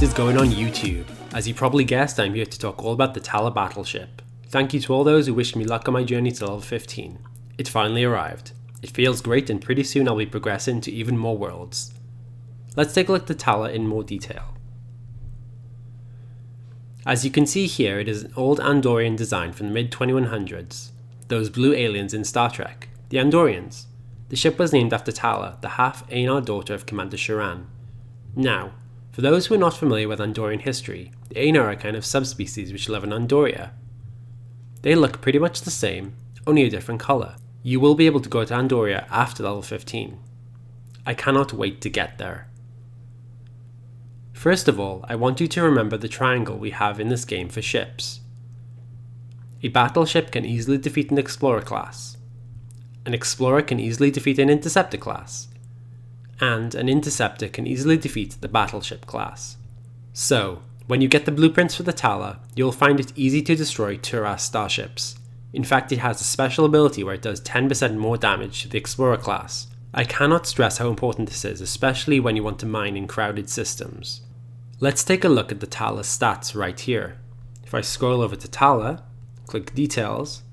is going on YouTube? As you probably guessed, I'm here to talk all about the Talla Battleship. Thank you to all those who wished me luck on my journey to level 15. It finally arrived. It feels great, and pretty soon I'll be progressing to even more worlds. Let's take a look at Talla in more detail. As you can see here, it is an old Andorian design from the mid-2100s. Those blue aliens in Star Trek, the Andorians. The ship was named after Talla, the half-Aenar daughter of Commander Sharan. Now, for those who are not familiar with Andorian history, the Aenar are a kind of subspecies which live in Andoria. They look pretty much the same, only a different colour. You will be able to go to Andoria after level 15. I cannot wait to get there. First of all, I want you to remember the triangle we have in this game for ships. A battleship can easily defeat an explorer class. An explorer can easily defeat an interceptor class. And an interceptor can easily defeat the battleship class. So, when you get the blueprints for the Talla, you'll find it easy to destroy Turas starships. In fact, it has a special ability where it does 10% more damage to the explorer class. I cannot stress how important this is, especially when you want to mine in crowded systems. Let's take a look at the Talla's stats right here. If I scroll over to Talla, click Details.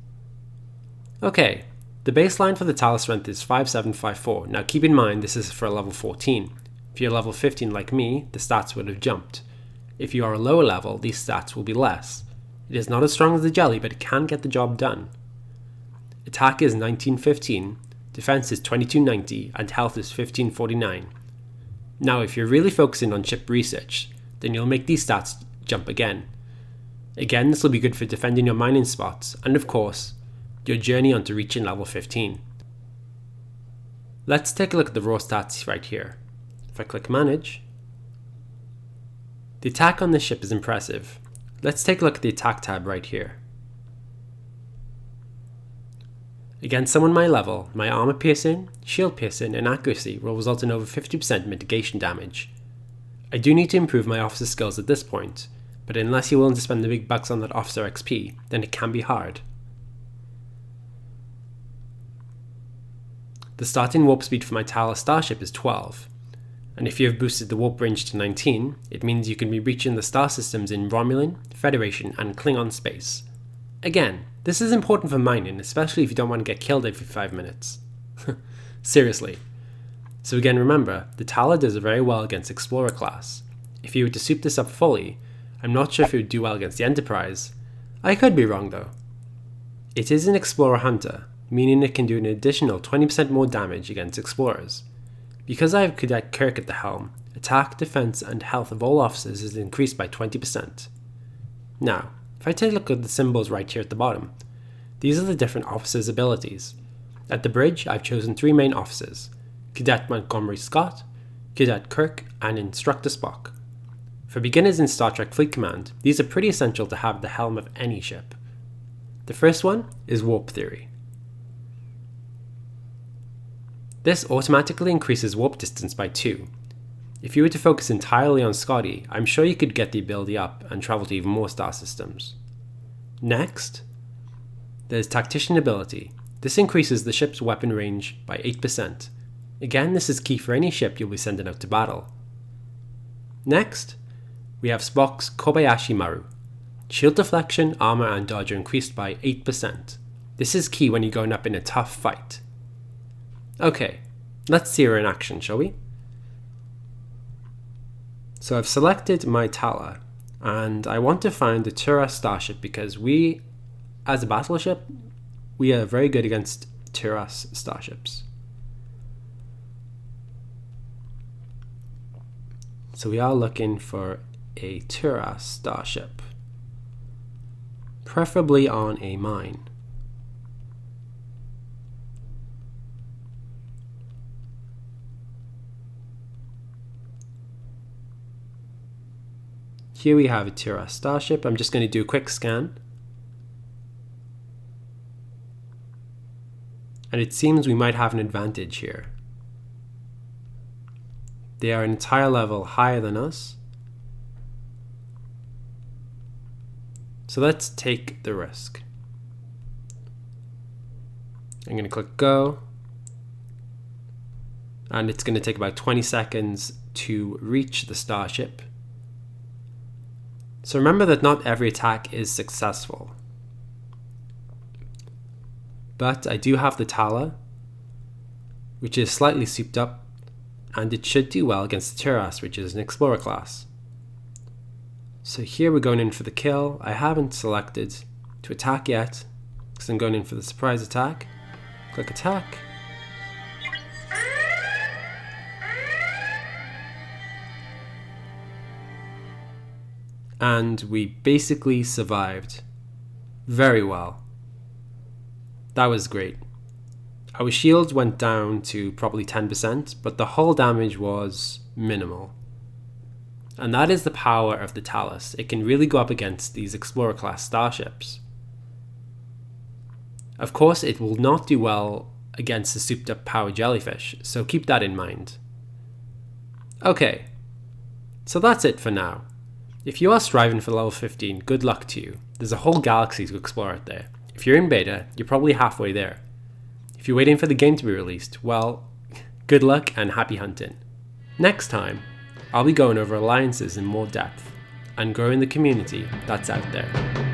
Okay, the baseline for the Talla strength is 5754. Now keep in mind this is for a level 14. If you're level 15 like me, the stats would have jumped. If you are a lower level, these stats will be less. It is not as strong as the jelly, but it can get the job done. Attack is 1915, defense is 2290, and health is 1549. Now if you're really focusing on ship research, then you'll make these stats jump again. Again, this will be good for defending your mining spots, and of course, your journey onto reaching level 15. Let's take a look at the raw stats right here. If I click Manage, the attack on this ship is impressive. Let's take a look at the attack tab right here. Against someone my level, my armor piercing, shield piercing, and accuracy will result in over 50% mitigation damage. I do need to improve my officer skills at this point, but unless you're willing to spend the big bucks on that officer XP, then it can be hard. The starting warp speed for my Talla starship is 12, and if you have boosted the warp range to 19, it means you can be reaching the star systems in Romulan, Federation, and Klingon space. Again, this is important for mining, especially if you don't want to get killed every 5 minutes. Seriously. So again, remember, the Talla does very well against Explorer class. If you were to soup this up fully, I'm not sure if it would do well against the Enterprise. I could be wrong though. It is an Explorer Hunter, meaning it can do an additional 20% more damage against Explorers. Because I have Cadet Kirk at the helm, attack, defense, and health of all officers is increased by 20%. Now, if I take a look at the symbols right here at the bottom, these are the different officers' abilities. At the bridge, I've chosen 3 main officers: Cadet Montgomery Scott, Cadet Kirk, and Instructor Spock. For beginners in Star Trek Fleet Command, these are pretty essential to have the helm of any ship. The first one is Warp Theory. This automatically increases warp distance by 2. If you were to focus entirely on Scotty, I'm sure you could get the ability up and travel to even more star systems. Next, there's Tactician ability. This increases the ship's weapon range by 8%. Again, this is key for any ship you'll be sending out to battle. Next, we have Spock's Kobayashi Maru. Shield deflection, armor, and dodge are increased by 8%. This is key when you're going up in a tough fight. Okay, let's see her in action, shall we? So I've selected my Talla, and I want to find the Turas starship because we, as a battleship, we are very good against Turas starships. So we are looking for a Turas starship, preferably on a mine. Here we have a Turas starship. I'm just going to do a quick scan. And it seems we might have an advantage here. They are an entire level higher than us. So let's take the risk. I'm going to click go. And it's going to take about 20 seconds to reach the starship. So remember that not every attack is successful. But I do have the Talla, which is slightly souped up, and it should do well against the Tiras, which is an Explorer class. So here we're going in for the kill. I haven't selected to attack yet, because I'm going in for the surprise attack. Click attack. And we basically survived. Very well. That was great. Our shields went down to probably 10%, but the hull damage was minimal. And that is the power of the Talus. It can really go up against these Explorer class starships. Of course, it will not do well against the souped up power jellyfish, so keep that in mind. Okay, so that's it for now. If you are striving for level 15, good luck to you. There's a whole galaxy to explore out there. If you're in beta, you're probably halfway there. If you're waiting for the game to be released, well, good luck and happy hunting. Next time, I'll be going over alliances in more depth and growing the community that's out there.